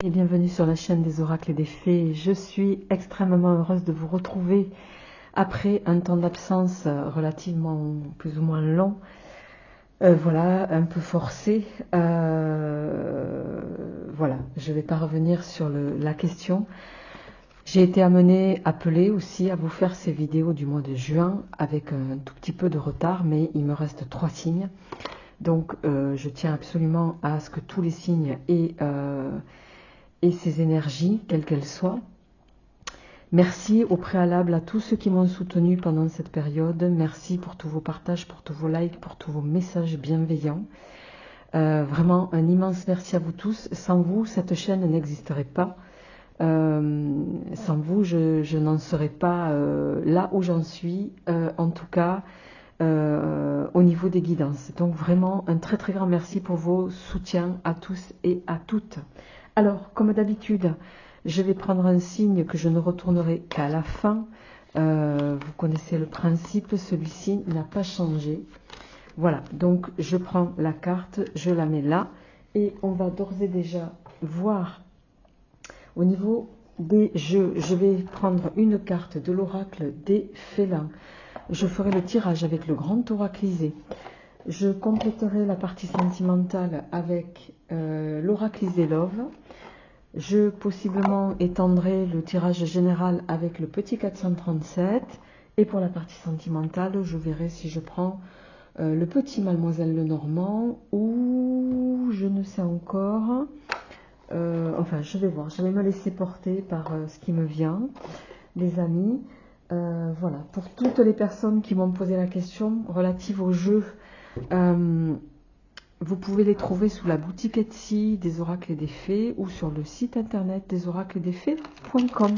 Et bienvenue sur la chaîne des oracles et des fées. Je suis extrêmement heureuse de vous retrouver après un temps d'absence relativement plus ou moins long. Voilà, un peu forcé. Voilà, je ne vais pas revenir sur la question. J'ai été appelée aussi à vous faire ces vidéos du mois de juin avec un tout petit peu de retard, mais il me reste 3 signes. Donc je tiens absolument à ce que tous les signes aient ces énergies, quelles qu'elles soient. Merci au préalable à tous ceux qui m'ont soutenu pendant cette période. Merci pour tous vos partages, pour tous vos likes, pour tous vos messages bienveillants. Vraiment un immense merci à vous tous. Sans vous, cette chaîne n'existerait pas. Sans vous, je n'en serais pas là où j'en suis, en tout cas au niveau des guidances. Donc vraiment un très très grand merci pour vos soutiens à tous et à toutes. Alors, comme d'habitude, je vais prendre un signe que je ne retournerai qu'à la fin. Vous connaissez le principe, celui-ci n'a pas changé. Voilà, donc je prends la carte, je la mets là, et on va d'ores et déjà voir au niveau des jeux. Je vais prendre une carte de l'oracle des félins. Je ferai le tirage avec le grand oraclisé. Je compléterai la partie sentimentale avec l'oraclisé Love. Je possiblement étendrai le tirage général avec le petit 437. Et pour la partie sentimentale, je verrai si je prends le petit Mademoiselle Lenormand ou je ne sais encore. Enfin, je vais voir. Je vais me laisser porter par ce qui me vient, les amis. Voilà. Pour toutes les personnes qui m'ont posé la question relative au jeu, vous pouvez les trouver sous la boutique Etsy des oracles et des fées ou sur le site internet des oracles et des fées.com.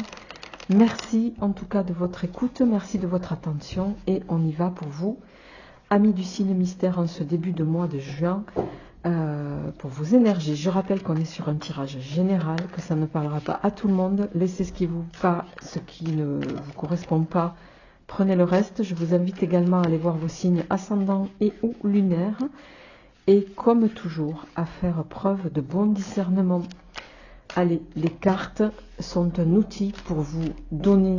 Merci en tout cas de votre écoute, merci de votre attention et on y va pour vous, amis du signe mystère en ce début de mois de juin, pour vos énergies. Je rappelle qu'on est sur un tirage général, que ça ne parlera pas à tout le monde. Laissez ce qui vous pas, ce qui ne vous correspond pas, prenez le reste. Je vous invite également à aller voir vos signes ascendants et ou lunaires. Et comme toujours, à faire preuve de bon discernement. Allez, les cartes sont un outil pour vous donner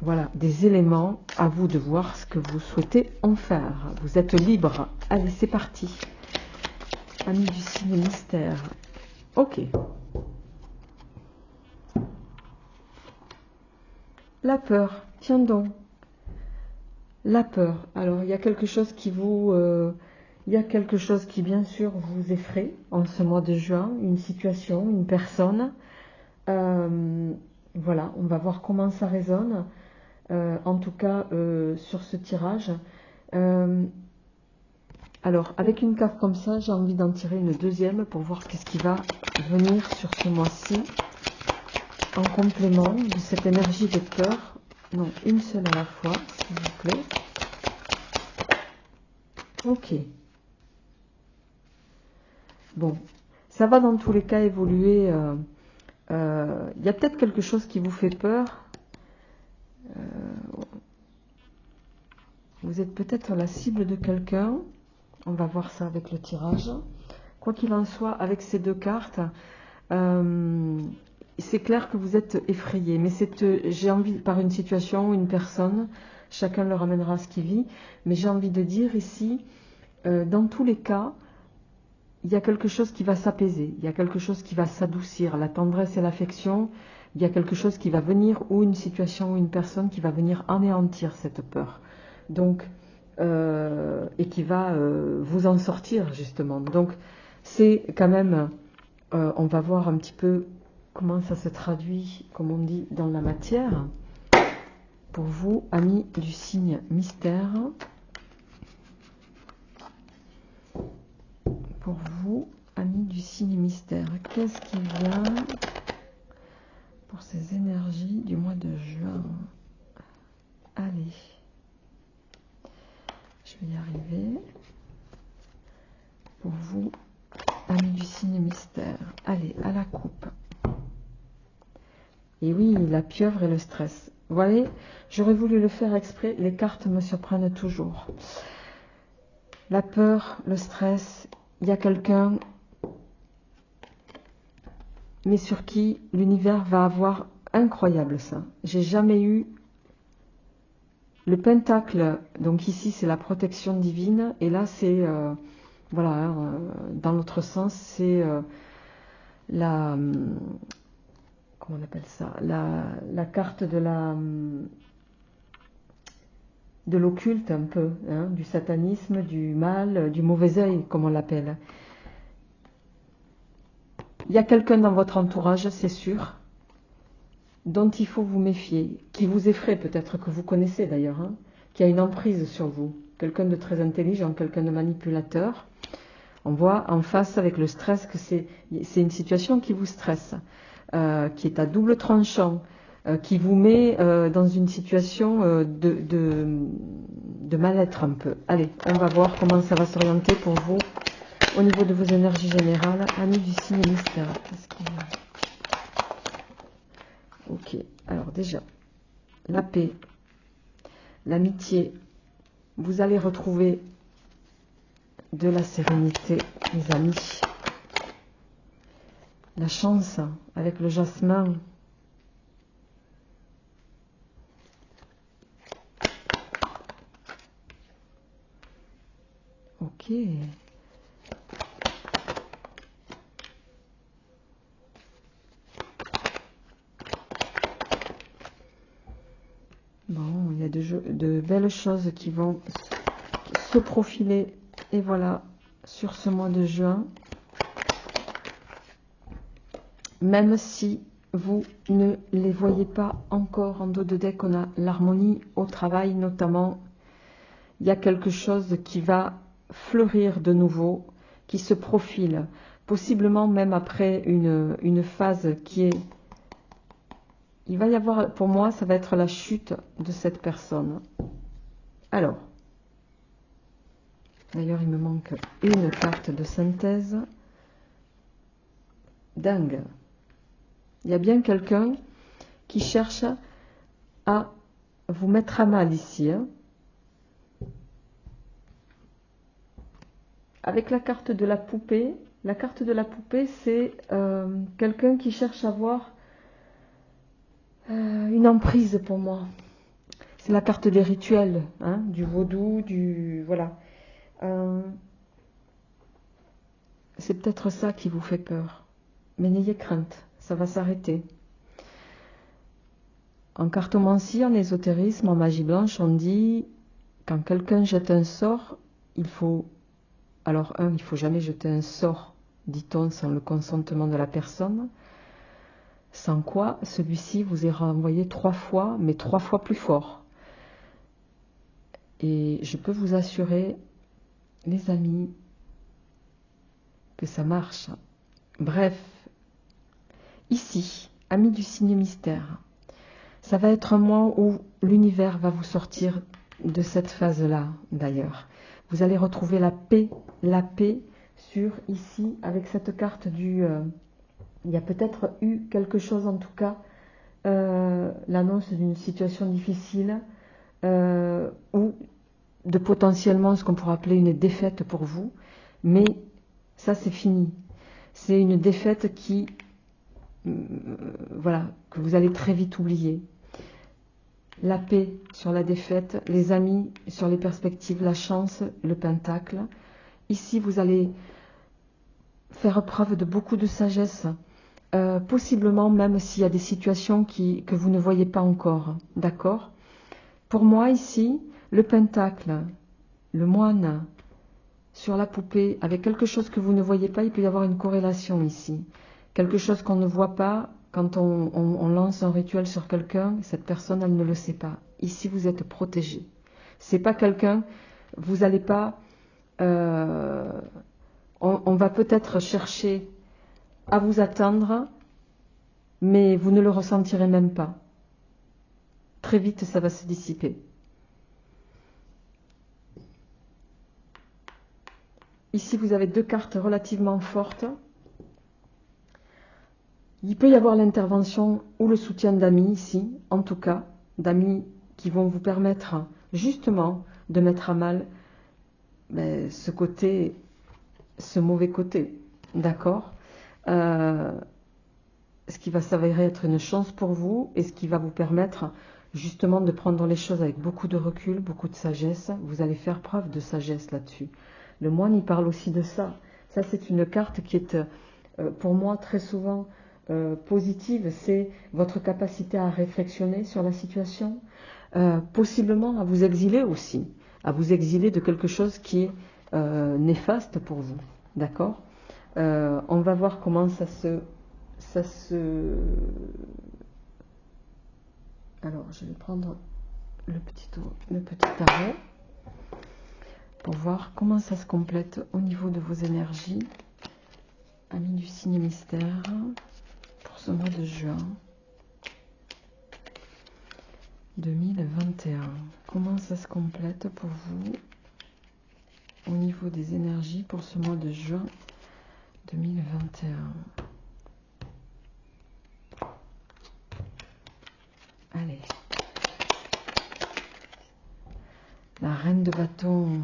voilà, des éléments, à vous de voir ce que vous souhaitez en faire. Vous êtes libre. Allez, c'est parti. Amis du signe mystère. Ok. La peur. Tiens donc. La peur. Alors, il y a quelque chose qui vous... il y a quelque chose qui, bien sûr, vous effraie en ce mois de juin, une situation, une personne. Voilà, on va voir comment ça résonne. En tout cas, sur ce tirage. Alors, avec une carte comme ça, j'ai envie d'en tirer une deuxième pour voir qu'est-ce qui va venir sur ce mois-ci en complément de cette énergie de peur. Non, une seule à la fois, s'il vous plaît. Ok. Bon, ça va dans tous les cas évoluer. Y a peut-être quelque chose qui vous fait peur. Vous êtes peut-être la cible de quelqu'un. On va voir ça avec le tirage. Quoi qu'il en soit, avec ces deux cartes, c'est clair que vous êtes effrayé. Mais j'ai envie, par une situation, une personne, chacun le ramènera à ce qu'il vit. Mais j'ai envie de dire ici, dans tous les cas, il y a quelque chose qui va s'apaiser, il y a quelque chose qui va s'adoucir, la tendresse et l'affection, il y a quelque chose qui va venir, ou une situation, ou une personne qui va venir anéantir cette peur. Donc, et qui va vous en sortir, justement. Donc, c'est quand même, on va voir un petit peu comment ça se traduit, comme on dit, dans la matière. Pour vous, amis du signe mystère, pour vous, amis du signe mystère, qu'est-ce qui vient pour ces énergies du mois de juin? Allez, je vais y arriver. Pour vous, amis du signe mystère, allez, à la coupe. Et oui, la pieuvre et le stress. Vous voyez, j'aurais voulu le faire exprès, les cartes me surprennent toujours. La peur, le stress, il y a quelqu'un mais sur qui l'univers va avoir incroyable ça. J'ai jamais eu le pentacle, donc ici c'est la protection divine, et là c'est, voilà, dans l'autre sens, c'est la, comment on appelle ça, la carte de l'occulte un peu, hein, du satanisme, du mal, du mauvais œil, comme on l'appelle. Il y a quelqu'un dans votre entourage, c'est sûr, dont il faut vous méfier, qui vous effraie peut-être, que vous connaissez d'ailleurs, hein, qui a une emprise sur vous, quelqu'un de très intelligent, quelqu'un de manipulateur. On voit en face avec le stress que c'est une situation qui vous stresse, qui est à double tranchant, qui vous met dans une situation de mal-être un peu. Allez, on va voir comment ça va s'orienter pour vous au niveau de vos énergies générales. Amis du signe mystère. Ok, alors déjà, la paix, l'amitié, vous allez retrouver de la sérénité, les amis. La chance avec le jasmin. Ok. Bon, il y a de belles choses qui vont se profiler. Et voilà, sur ce mois de juin, même si vous ne les voyez pas encore en dos de deck, on a l'harmonie au travail notamment. Il y a quelque chose qui va fleurir de nouveau, qui se profile, possiblement même après une phase qui est... Il va y avoir, pour moi, ça va être la chute de cette personne. Alors, d'ailleurs, il me manque une carte de synthèse. Dingue. Il y a bien quelqu'un qui cherche à vous mettre à mal ici. Hein. Avec la carte de la poupée c'est quelqu'un qui cherche à avoir une emprise pour moi. C'est la carte des rituels, hein, du vaudou, voilà. C'est peut-être ça qui vous fait peur. Mais n'ayez crainte, ça va s'arrêter. En cartomancie, en ésotérisme, en magie blanche, on dit quand quelqu'un jette un sort, il faut... Alors, il ne faut jamais jeter un sort, dit-on, sans le consentement de la personne. Sans quoi, celui-ci vous est renvoyé 3 fois, mais 3 fois plus fort. Et je peux vous assurer, les amis, que ça marche. Bref, ici, amis du signe mystère, ça va être un mois où l'univers va vous sortir de cette phase-là, d'ailleurs. Vous allez retrouver la paix sur ici, avec cette carte du... il y a peut-être eu quelque chose, en tout cas, l'annonce d'une situation difficile, ou de potentiellement ce qu'on pourrait appeler une défaite pour vous, mais ça c'est fini. C'est une défaite qui, voilà, que vous allez très vite oublier. La paix sur la défaite, les amis sur les perspectives, la chance, le pentacle. Ici, vous allez faire preuve de beaucoup de sagesse, possiblement même s'il y a des situations que vous ne voyez pas encore, d'accord? Pour moi, ici, le pentacle, le moine, sur la poupée, avec quelque chose que vous ne voyez pas, il peut y avoir une corrélation ici. Quelque chose qu'on ne voit pas, quand on lance un rituel sur quelqu'un, cette personne, elle ne le sait pas. Ici, vous êtes protégé. C'est pas quelqu'un, vous n'allez pas... on va peut-être chercher à vous atteindre, mais vous ne le ressentirez même pas. Très vite, ça va se dissiper. Ici, vous avez 2 cartes relativement fortes. Il peut y avoir l'intervention ou le soutien d'amis ici, en tout cas, d'amis qui vont vous permettre justement de mettre à mal ce côté, ce mauvais côté, d'accord? qui va s'avérer être une chance pour vous et ce qui va vous permettre justement de prendre les choses avec beaucoup de recul, beaucoup de sagesse. Vous allez faire preuve de sagesse là-dessus. Le moine, il parle aussi de ça. Ça, c'est une carte qui est pour moi très souvent positive. C'est votre capacité à réflexionner sur la situation, possiblement à vous exiler aussi, à vous exiler de quelque chose qui est néfaste pour vous. D'accord? On va voir comment ça se... Alors, je vais prendre le petit tarot pour voir comment ça se complète au niveau de vos énergies. Amis du signe mystère, pour ce mois de juin 2021. Comment ça se complète pour vous au niveau des énergies pour ce mois de juin 2021. Allez. La reine de bâton.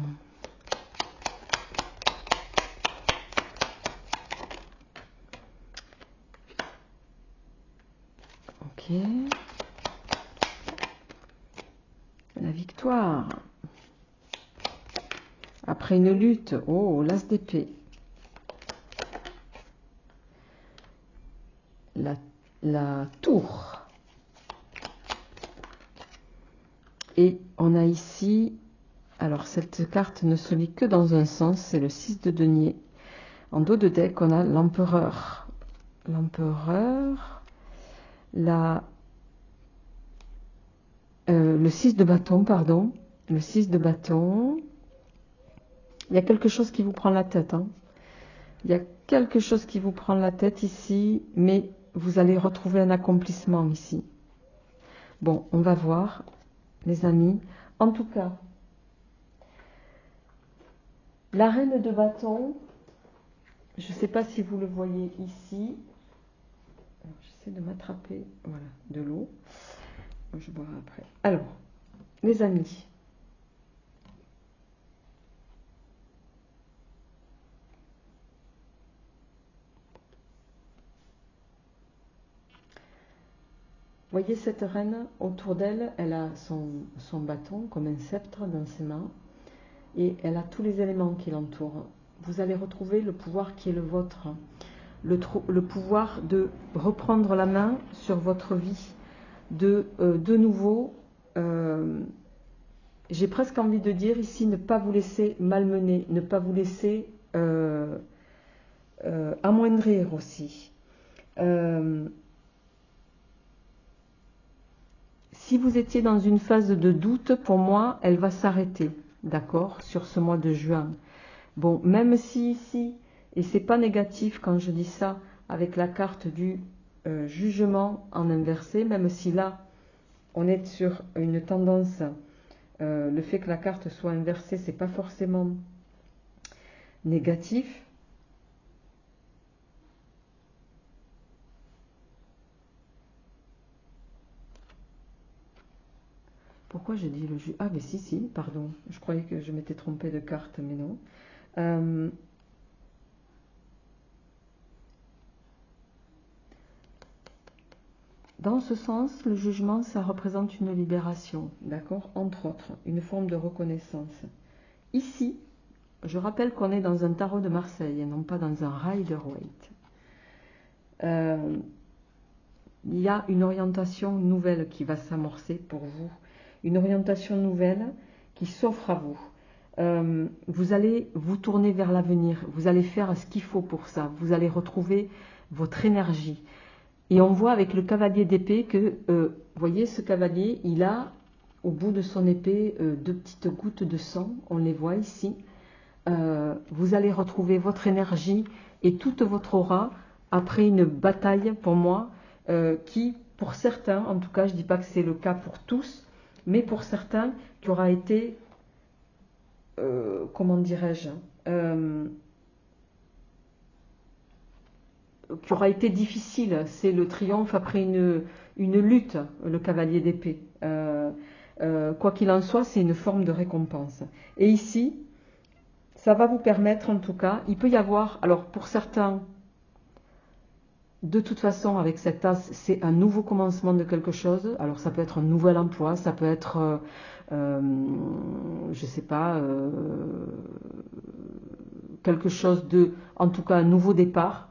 Ok. La victoire. Après une lutte. Oh, l'as d'épée. La tour. Et on a ici, alors cette carte ne se lit que dans un sens, c'est le 6 de denier. En dos de deck, on a l'empereur. L'empereur, le 6 de bâton, pardon. Le 6 de bâton. Il y a quelque chose qui vous prend la tête. Hein. Il y a quelque chose qui vous prend la tête ici, mais vous allez retrouver un accomplissement ici. Bon, on va voir, les amis. En tout cas, la reine de bâton, je ne sais pas si vous le voyez ici. J'essaie de m'attraper, voilà, de l'eau. Je boirai après. Alors, les amis, voyez cette reine, autour d'elle, elle a son bâton comme un sceptre dans ses mains et elle a tous les éléments qui l'entourent. Vous allez retrouver le pouvoir qui est le vôtre, le pouvoir de reprendre la main sur votre vie, de nouveau, j'ai presque envie de dire ici, ne pas vous laisser malmener, ne pas vous laisser amoindrir aussi. Si vous étiez dans une phase de doute, pour moi, elle va s'arrêter, d'accord, sur ce mois de juin. Bon, même si ici, et c'est pas négatif quand je dis ça, avec la carte du jugement en inversé, même si là, on est sur une tendance, le fait que la carte soit inversée, c'est pas forcément négatif. Pourquoi j'ai dit le juge? Ah, mais si, pardon. Je croyais que je m'étais trompée de carte, mais non. Dans ce sens, le jugement, ça représente une libération, d'accord? Entre autres, une forme de reconnaissance. Ici, je rappelle qu'on est dans un tarot de Marseille et non pas dans un Rider-Waite. Il y a une orientation nouvelle qui va s'amorcer pour vous. Une orientation nouvelle qui s'offre à vous. Vous allez vous tourner vers l'avenir. Vous allez faire ce qu'il faut pour ça. Vous allez retrouver votre énergie. Et on voit avec le cavalier d'épée que, vous voyez, ce cavalier, il a au bout de son épée 2 petites gouttes de sang. On les voit ici. Vous allez retrouver votre énergie et toute votre aura après une bataille, pour moi, qui, pour certains, en tout cas, je ne dis pas que c'est le cas pour tous, mais pour certains, qui aura été, comment dirais-je, qui aura été difficile. C'est le triomphe après une lutte, le cavalier d'épée. Quoi qu'il en soit, c'est une forme de récompense. Et ici, ça va vous permettre, en tout cas, il peut y avoir, alors pour certains, de toute façon, avec cette as, c'est un nouveau commencement de quelque chose. Alors, ça peut être un nouvel emploi, ça peut être, je sais pas, quelque chose de, en tout cas, un nouveau départ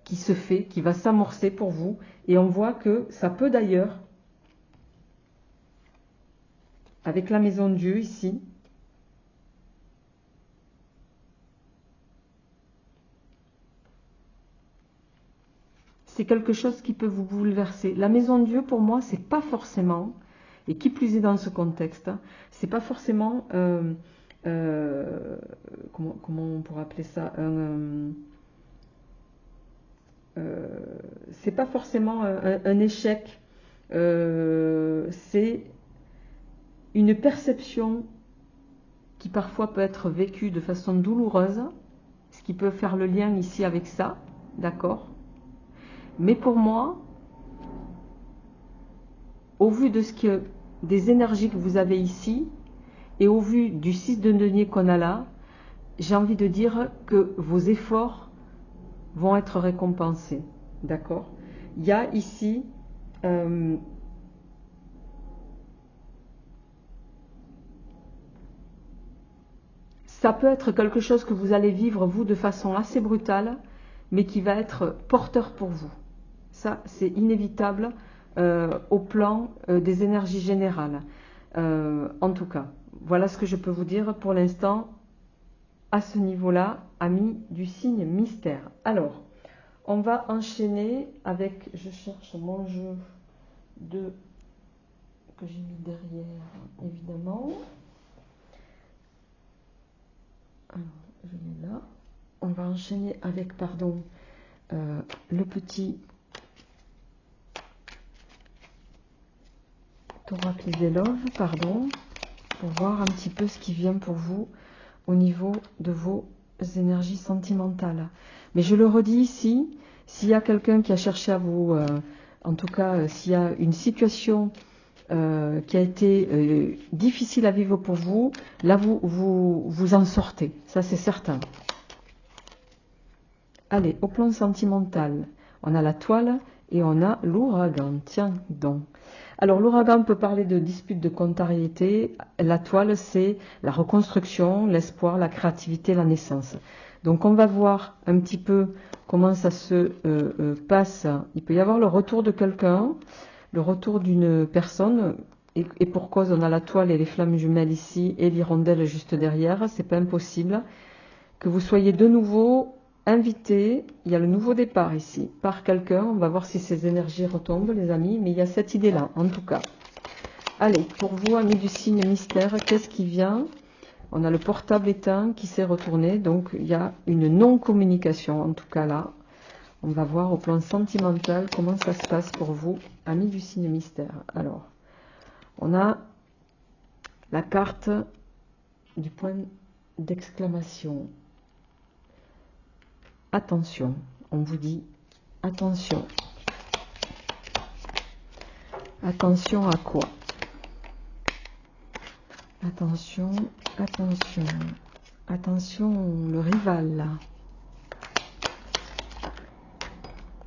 qui se fait, qui va s'amorcer pour vous. Et on voit que ça peut d'ailleurs, avec la maison de Dieu ici, c'est quelque chose qui peut vous bouleverser. La maison de Dieu, pour moi, c'est pas forcément, et qui plus est dans ce contexte, c'est pas forcément, comment on pourrait appeler ça, c'est pas forcément un échec, c'est une perception qui parfois peut être vécue de façon douloureuse, ce qui peut faire le lien ici avec ça, d'accord? Mais pour moi, au vu de des énergies que vous avez ici, et au vu du 6 de denier qu'on a là, j'ai envie de dire que vos efforts vont être récompensés. D'accord? Il y a ici ça peut être quelque chose que vous allez vivre, vous, de façon assez brutale, mais qui va être porteur pour vous. Ça, c'est inévitable au plan des énergies générales. En tout cas, voilà ce que je peux vous dire pour l'instant à ce niveau-là, amis du signe mystère. Alors, on va enchaîner avec, je cherche mon jeu que j'ai mis derrière, évidemment. Alors, je l'ai là. On va enchaîner avec, pardon, le petit Oracle des Love, pardon, pour voir un petit peu ce qui vient pour vous au niveau de vos énergies sentimentales. Mais je le redis ici, s'il y a quelqu'un qui a cherché à vous, en tout cas, s'il y a une situation qui a été difficile à vivre pour vous, là vous en sortez, ça c'est certain. Allez, au plan sentimental, on a la toile et on a l'ouragan. Tiens donc. Alors l'ouragan peut parler de disputes de contrariété. La toile, c'est la reconstruction, l'espoir, la créativité, la naissance. Donc on va voir un petit peu comment ça se passe. Il peut y avoir le retour de quelqu'un, le retour d'une personne. Et pour cause, on a la toile et les flammes jumelles ici et l'hirondelle juste derrière. C'est pas impossible que vous soyez de nouveau invité, il y a le nouveau départ ici, par quelqu'un. On va voir si ces énergies retombent, les amis, mais il y a cette idée-là, en tout cas. Allez, pour vous, amis du signe mystère, qu'est-ce qui vient? On a le portable éteint qui s'est retourné, donc il y a une non-communication, en tout cas là. On va voir au plan sentimental comment ça se passe pour vous, amis du signe mystère. Alors, on a la carte du point d'exclamation. Attention, on vous dit attention. Attention à quoi? Attention, attention. Attention, le rival là.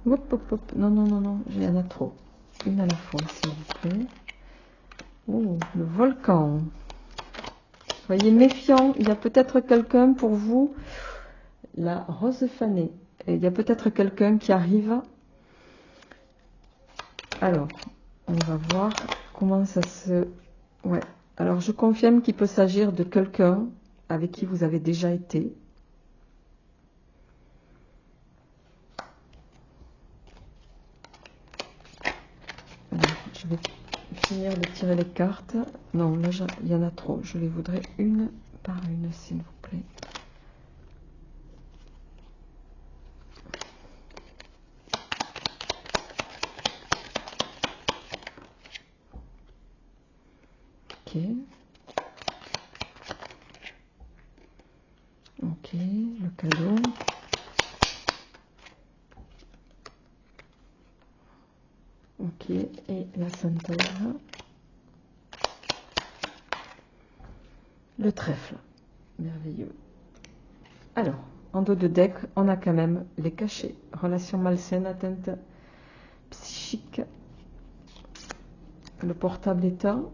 Hop, hop, hop. Non, non, non, non, il y en a trop. Une à la fois, s'il vous plaît. Oh, le volcan. Soyez méfiants, il y a peut-être quelqu'un pour vous. La rose fanée. Et il y a peut-être quelqu'un qui arrive. Alors, on va voir comment ça se... Ouais. Alors, je confirme qu'il peut s'agir de quelqu'un avec qui vous avez déjà été. Alors, je vais finir de tirer les cartes. Non, là, il y en a trop. Je les voudrais une par une, s'il vous plaît. Ok. Ok, le cadeau. Ok, et la Sainte Œuvre. Le trèfle. Merveilleux. Alors, En dos de deck, on a quand même les cachets, relations malsaines, atteinte psychique, le portable éteint,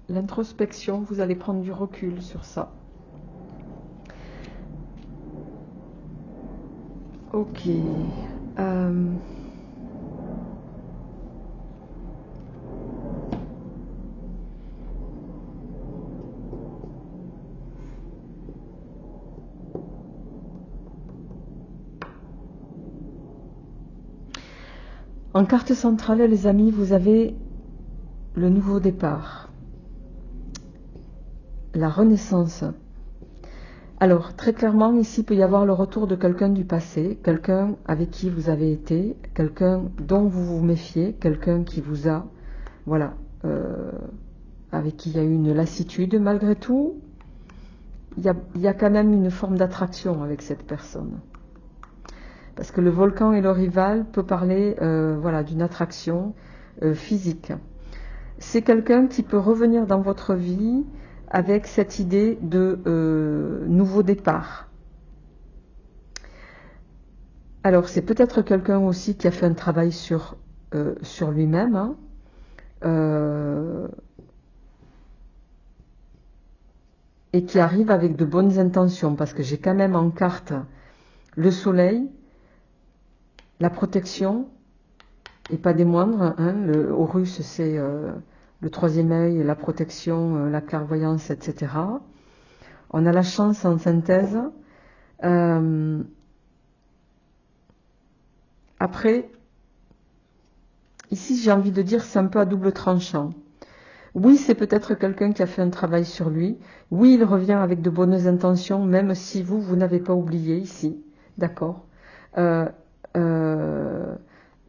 l'introspection, vous allez prendre du recul sur ça. Ok. En carte centrale, les amis, vous avez le nouveau départ, la renaissance. Alors, très clairement, ici, il peut y avoir le retour de quelqu'un du passé, quelqu'un avec qui vous avez été, quelqu'un dont vous vous méfiez, quelqu'un qui vous a, voilà, avec qui il y a eu une lassitude. Malgré tout, il y a quand même une forme d'attraction avec cette personne. Parce que le volcan et le rival peut parler voilà, d'une attraction physique. C'est quelqu'un qui peut revenir dans votre vie avec cette idée de nouveau départ. Alors c'est peut-être quelqu'un aussi qui a fait un travail sur lui-même, hein, et qui arrive avec de bonnes intentions, parce que j'ai quand même en carte le soleil, la protection, et pas des moindres, hein, le Horus c'est le troisième œil, la protection, la clairvoyance, etc. On a la chance en synthèse. Après, ici j'ai envie de dire c'est un peu à double tranchant. Oui, c'est peut-être quelqu'un qui a fait un travail sur lui. Oui, il revient avec de bonnes intentions, même si vous n'avez pas oublié ici. D'accord,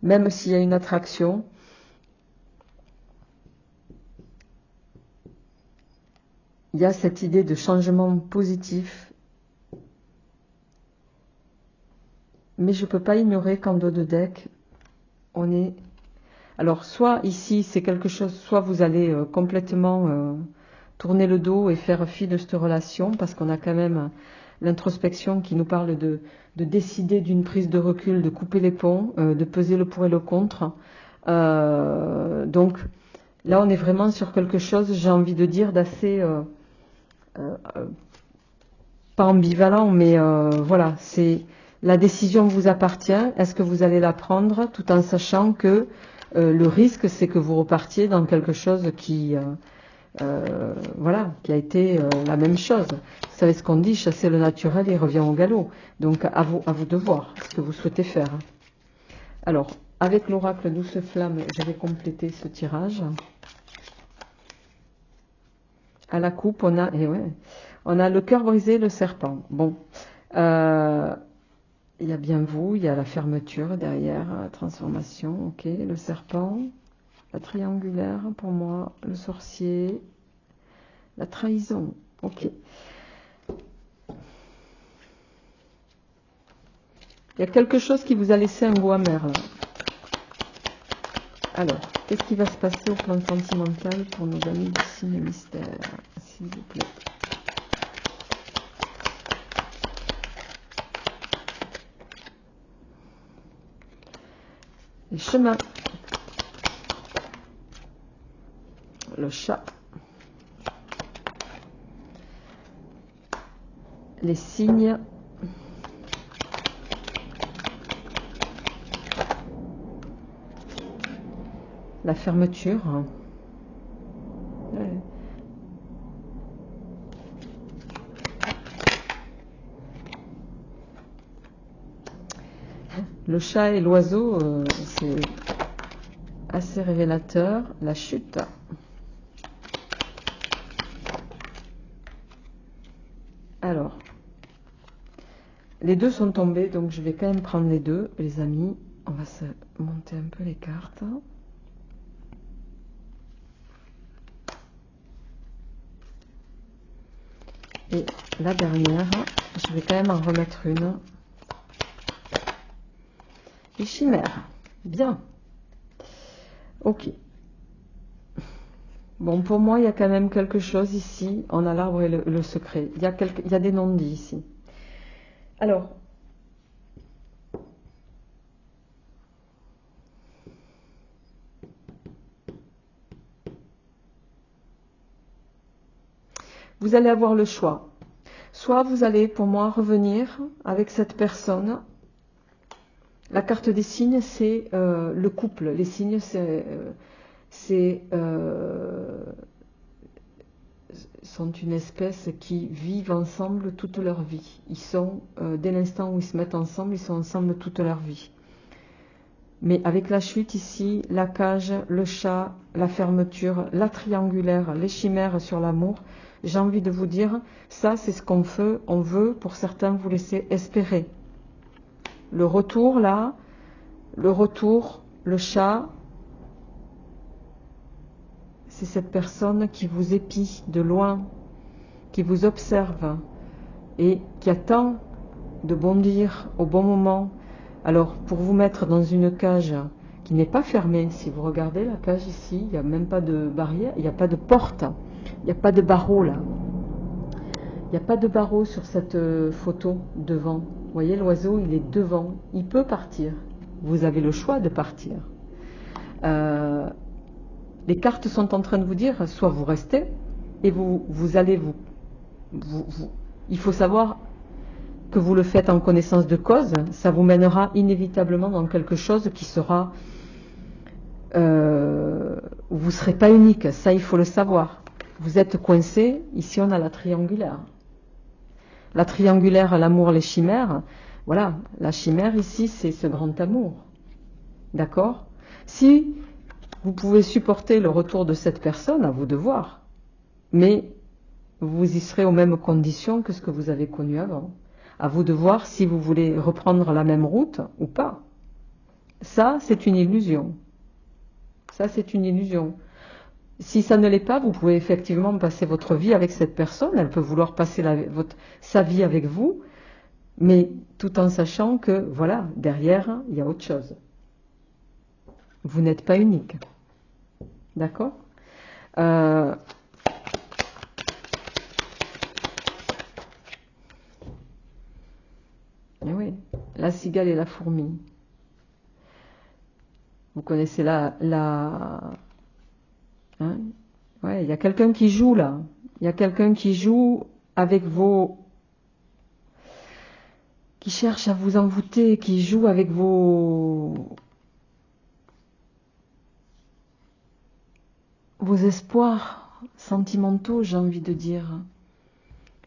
même s'il y a une attraction. Il y a cette idée de changement positif. Mais je ne peux pas ignorer qu'en dos de deck, on est... Alors, soit ici, c'est quelque chose, soit vous allez complètement tourner le dos et faire fi de cette relation, parce qu'on a quand même l'introspection qui nous parle de décider d'une prise de recul, de couper les ponts, de peser le pour et le contre. Donc, là, on est vraiment sur quelque chose, j'ai envie de dire, d'assez... pas ambivalent, mais voilà, c'est... La décision vous appartient. Est-ce que vous allez la prendre tout en sachant que le risque, c'est que vous repartiez dans quelque chose qui, voilà, qui a été la même chose. Vous savez ce qu'on dit, chasser le naturel, il revient au galop. Donc à vous de voir ce que vous souhaitez faire. Alors, avec l'oracle Douce Flamme, je vais compléter ce tirage. À la coupe, on a, on a le cœur brisé, le serpent. Bon. Il y a bien vous, il y a la fermeture derrière, la transformation, ok, le serpent, la triangulaire pour moi, le sorcier, la trahison, ok. Il y a quelque chose qui vous a laissé un goût amer là. Alors, qu'est-ce qui va se passer au plan sentimental pour nos amis du signe mystère, s'il vous plaît? Les chemins, le chat, les signes, la fermeture, ouais. Le chat et l'oiseau, c'est assez révélateur. La chute. Alors, les deux sont tombés, donc je vais quand même prendre les deux, les amis. On va se monter un peu les cartes. Et la dernière, je vais quand même en remettre une. Les chimères. Bien. Ok. Bon, pour moi, il y a quand même quelque chose ici. On a l'arbre et le secret. Il y a des non-dits ici. Alors, vous allez avoir le choix. Soit vous allez, pour moi, revenir avec cette personne. La carte des signes, c'est le couple. Les signes, sont une espèce qui vivent ensemble toute leur vie. Ils sont, dès l'instant où ils se mettent ensemble, ils sont ensemble toute leur vie. Mais avec la chute ici, la cage, le chat, la fermeture, la triangulaire, les chimères sur l'amour, j'ai envie de vous dire, ça c'est ce qu'on veut, pour certains vous laisser espérer. Le retour là, le chat, c'est cette personne qui vous épie de loin, qui vous observe et qui attend de bondir au bon moment. Alors, pour vous mettre dans une cage qui n'est pas fermée, si vous regardez la cage ici, il n'y a même pas de barrière, il n'y a pas de porte, il n'y a pas de barreau là. Il n'y a pas de barreau sur cette photo devant. Vous voyez, l'oiseau, il est devant, il peut partir. Vous avez le choix de partir. Les cartes sont en train de vous dire, soit vous restez, et vous allez il faut savoir que vous le faites en connaissance de cause, ça vous mènera inévitablement dans quelque chose qui sera... vous ne serez pas unique, ça il faut le savoir. Vous êtes coincé, ici on a la triangulaire. La triangulaire, l'amour, les chimères, voilà, la chimère ici c'est ce grand amour. D'accord? Si vous pouvez supporter le retour de cette personne, à vous de voir, mais vous y serez aux mêmes conditions que ce que vous avez connu avant. À vous de voir si vous voulez reprendre la même route ou pas. Ça, c'est une illusion. Ça, c'est une illusion. Si ça ne l'est pas, vous pouvez effectivement passer votre vie avec cette personne. Elle peut vouloir passer sa vie avec vous, mais tout en sachant que, voilà, derrière, il y a autre chose. Vous n'êtes pas unique. D'accord ? Oui, la cigale et la fourmi. Vous connaissez hein? Ouais, il y a quelqu'un qui joue là. Il y a quelqu'un qui joue avec qui cherche à vous envoûter, qui joue avec vos espoirs sentimentaux, j'ai envie de dire.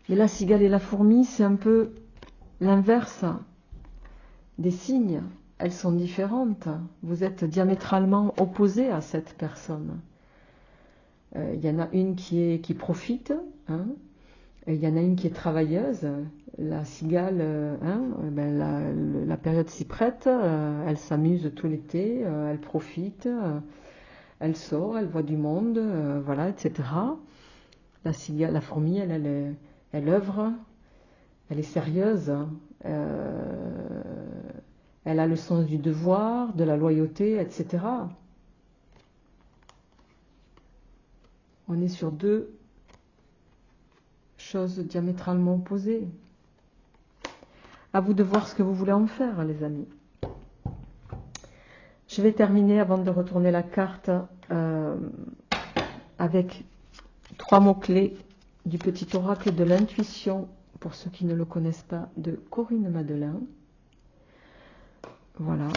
Mais la cigale et la fourmi, c'est un peu l'inverse des signes. Elles sont différentes. Vous êtes diamétralement opposés à cette personne. Il y en a une qui profite, hein, et il y en a une qui est travailleuse. La cigale, la période s'y prête, elle s'amuse tout l'été, elle profite, elle sort, elle voit du monde, voilà, etc. La cigale, la fourmi, elle œuvre, elle est sérieuse, elle a le sens du devoir, de la loyauté, etc. On est sur deux choses diamétralement opposées. À vous de voir ce que vous voulez en faire, les amis. Je vais terminer avant de retourner la carte avec 3 mots-clés du petit oracle de l'intuition, pour ceux qui ne le connaissent pas, de Corinne Madelin. Voilà,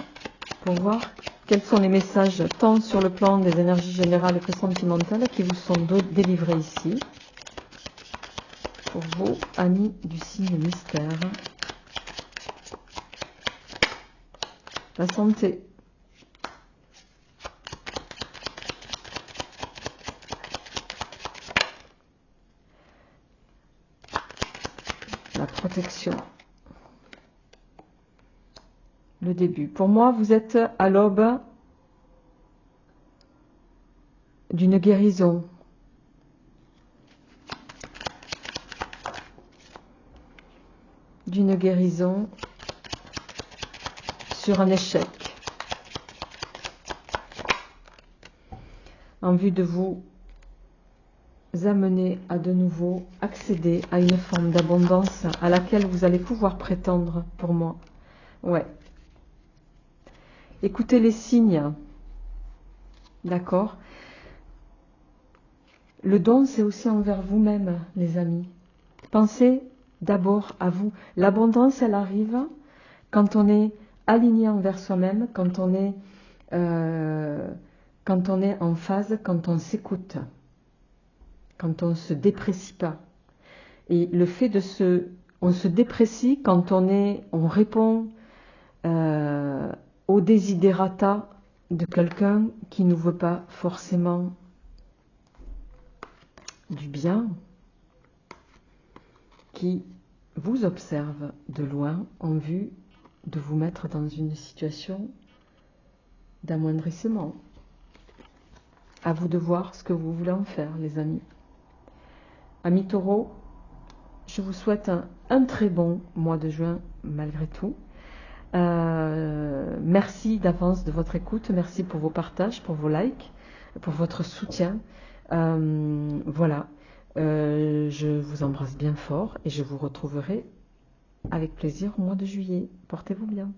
pour voir quels sont les messages, tant sur le plan des énergies générales que sentimentales, qui vous sont délivrés ici, pour vous, amis du signe mystère. La santé. La protection. Le début. Pour moi, vous êtes à l'aube d'une guérison. D'une guérison sur un échec. En vue de vous amener à de nouveau accéder à une forme d'abondance à laquelle vous allez pouvoir prétendre pour moi. Ouais. Écoutez les signes. D'accord ? Le don, c'est aussi envers vous-même, les amis. Pensez d'abord à vous. L'abondance, elle arrive quand on est aligné envers soi-même, quand on est en phase, quand on s'écoute, quand on ne se déprécie pas. Et le fait on se déprécie quand on répond au desiderata de quelqu'un qui ne veut pas forcément du bien, qui vous observe de loin en vue de vous mettre dans une situation d'amoindrissement. À vous de voir ce que vous voulez en faire, les amis. Amis taureaux, je vous souhaite un très bon mois de juin malgré tout. Merci d'avance de votre écoute, merci pour vos partages, pour vos likes, pour votre soutien. Voilà, je vous embrasse bien fort et je vous retrouverai avec plaisir au mois de juillet. Portez-vous bien.